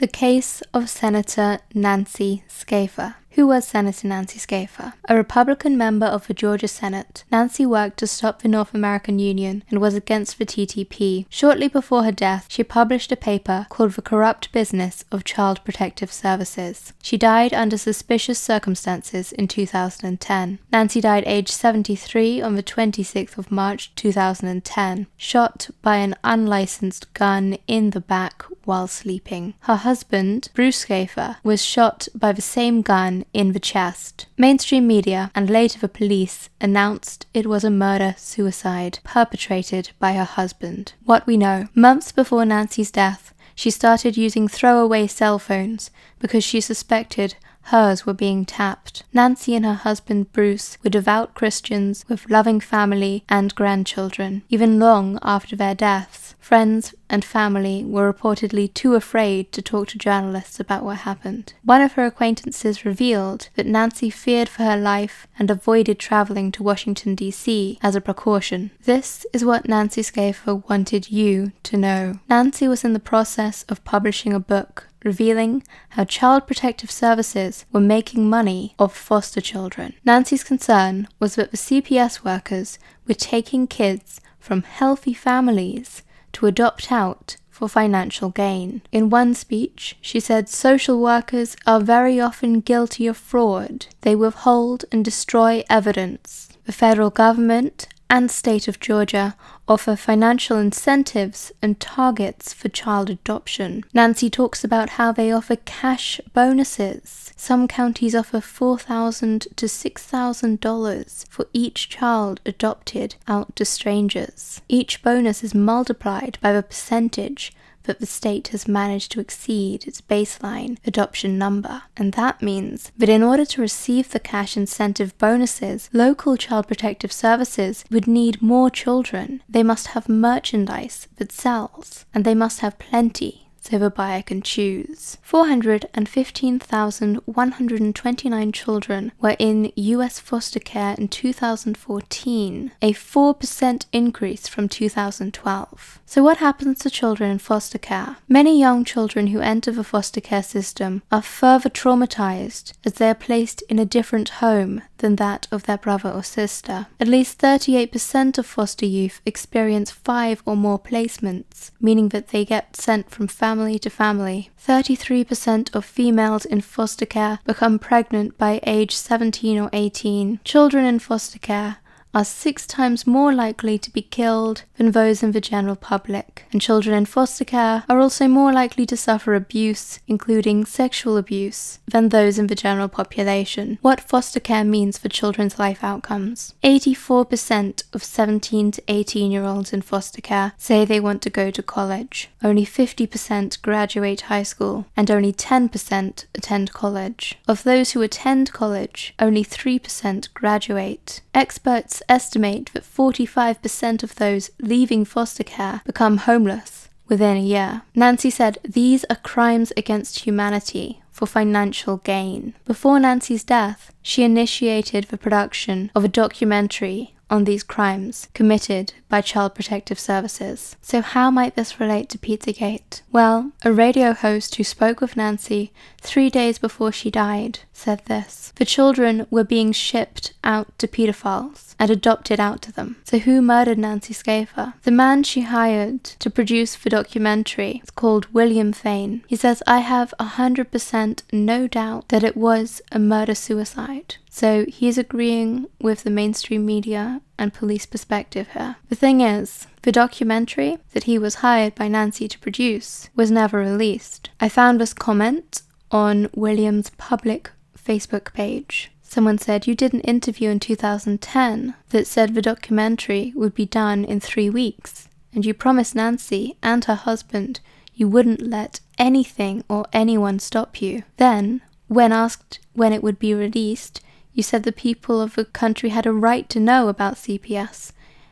The case of Senator Nancy Schaefer. Who was Senator Nancy Schaefer? A Republican member of the Georgia Senate, Nancy worked to stop the North American Union and was against the TTP. Shortly before her death, she published a paper called The Corrupt Business of Child Protective Services. She died under suspicious circumstances in 2010. Nancy died aged 73 on the 26th of March 2010, shot by an unlicensed gun in the back while sleeping. Her husband, Bruce Schaefer, was shot by the same gun in the chest. Mainstream media and later the police announced it was a murder-suicide perpetrated by her husband. What we know: months before Nancy's death, she started using throwaway cell phones because she suspected hers were being tapped. Nancy and her husband Bruce were devout Christians with loving family and grandchildren. Even long after their deaths, friends and family were reportedly too afraid to talk to journalists about what happened. One of her acquaintances revealed that Nancy feared for her life and avoided traveling to Washington, D.C. as a precaution. This is what Nancy Schaefer wanted you to know. Nancy was in the process of publishing a book revealing how Child Protective Services were making money off foster children. Nancy's concern was that the CPS workers were taking kids from healthy families to adopt out for financial gain. In one speech, she said social workers are very often guilty of fraud. They withhold and destroy evidence. The federal government and state of Georgia offer financial incentives and targets for child adoption. Nancy talks about how they offer cash bonuses. Some counties offer $4,000 to $6,000 for each child adopted out to strangers. Each bonus is multiplied by the percentage that the state has managed to exceed its baseline adoption number. And that means that in order to receive the cash incentive bonuses, local child protective services would need more children. They must have merchandise that sells, and they must have plenty, so the buyer can choose. 415,129 children were in U.S. foster care in 2014, a 4% increase from 2012. So what happens to children in foster care? Many young children who enter the foster care system are further traumatized as they are placed in a different home than that of their brother or sister. At least 38% of foster youth experience 5 or more placements, meaning that they get sent from family to family. 33% of females in foster care become pregnant by age 17 or 18. Children in foster care are 6 times more likely to be killed than those in the general public. And children in foster care are also more likely to suffer abuse, including sexual abuse, than those in the general population. What foster care means for children's life outcomes. 84% of 17 to 18-year-olds in foster care say they want to go to college. Only 50% graduate high school, and only 10% attend college. Of those who attend college, only 3% graduate. Experts estimate that 45% of those leaving foster care become homeless within a year. Nancy said these are crimes against humanity for financial gain. Before Nancy's death, she initiated the production of a documentary on these crimes committed by Child Protective Services. So how might this relate to Pizzagate? Well, a radio host who spoke with Nancy 3 days before she died said this: the children were being shipped out to pedophiles and adopted out to them. So who murdered Nancy Schaefer? The man she hired to produce the documentary is called William Thane. He says, I have 100% no doubt that it was a murder-suicide. So he's agreeing with the mainstream media and police perspective here. The thing is, the documentary that he was hired by Nancy to produce was never released. I found this comment on William's public Facebook page. Someone said, you did an interview in 2010 that said the documentary would be done in 3 weeks, and you promised Nancy and her husband you wouldn't let anything or anyone stop you. Then, when asked when it would be released, you said the people of the country had a right to know about CPS,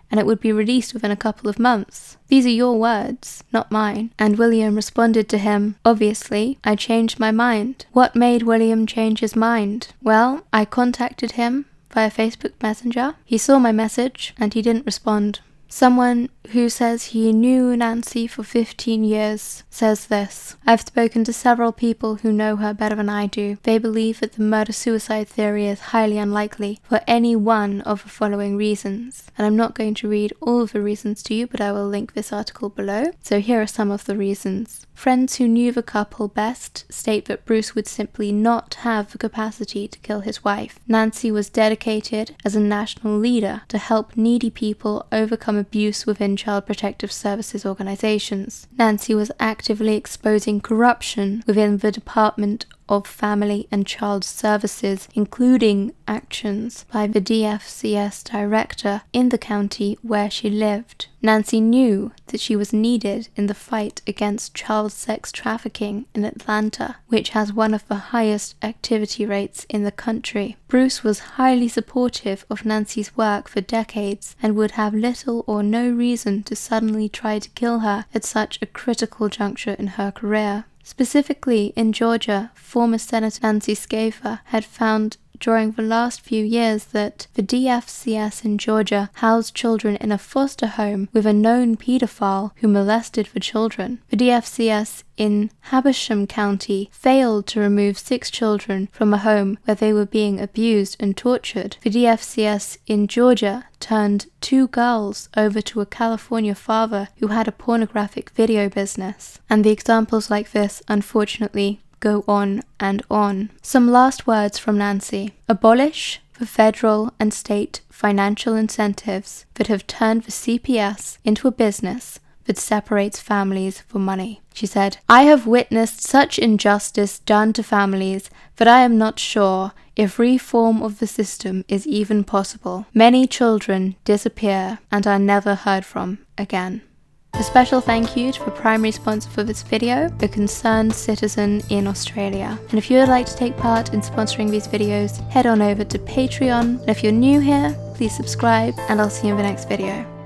and it would be released within a couple of months. These are your words, not mine. And William responded to him, obviously, I changed my mind. What made William change his mind? Well, I contacted him via Facebook Messenger. He saw my message, and he didn't respond. Someone who says he knew Nancy for 15 years says this: "I've spoken to several people who know her better than I do. They believe that the murder-suicide theory is highly unlikely for any one of the following reasons." And I'm not going to read all of the reasons to you, but I will link this article below. So here are some of the reasons. Friends who knew the couple best state that Bruce would simply not have the capacity to kill his wife. Nancy was dedicated as a national leader to help needy people overcome abuse within Child Protective Services organizations. Nancy was actively exposing corruption within the Department of Family and Child Services, including actions by the DFCS director in the county where she lived. Nancy knew that she was needed in the fight against child sex trafficking in Atlanta, which has one of the highest activity rates in the country. Bruce was highly supportive of Nancy's work for decades and would have little or no reason to suddenly try to kill her at such a critical juncture in her career. Specifically in Georgia, former Senator Nancy Schaefer had found during the last few years that the DFCS in Georgia housed children in a foster home with a known pedophile who molested the children. The DFCS in Habersham County failed to remove 6 children from a home where they were being abused and tortured. The DFCS in Georgia turned 2 girls over to a California father who had a pornographic video business. And the examples like this, unfortunately, go on and on. Some last words from Nancy. Abolish the federal and state financial incentives that have turned the CPS into a business that separates families for money. She said, "I have witnessed such injustice done to families that I am not sure if reform of the system is even possible. Many children disappear and are never heard from again." A special thank you to the primary sponsor for this video, the Concerned Citizen in Australia. And if you would like to take part in sponsoring these videos, head on over to Patreon. And if you're new here, please subscribe, and I'll see you in the next video.